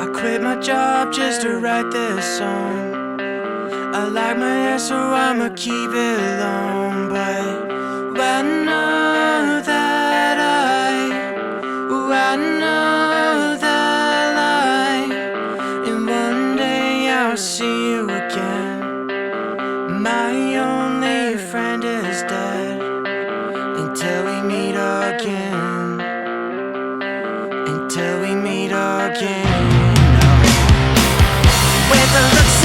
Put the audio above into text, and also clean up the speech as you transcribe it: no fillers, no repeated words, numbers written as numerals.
I quit my job just to write this song. I like my hair, so I'ma keep it long. But I know that and one day I'll see you again. My only friend is dead. Until we meet again. Until we meet again. No. With the looks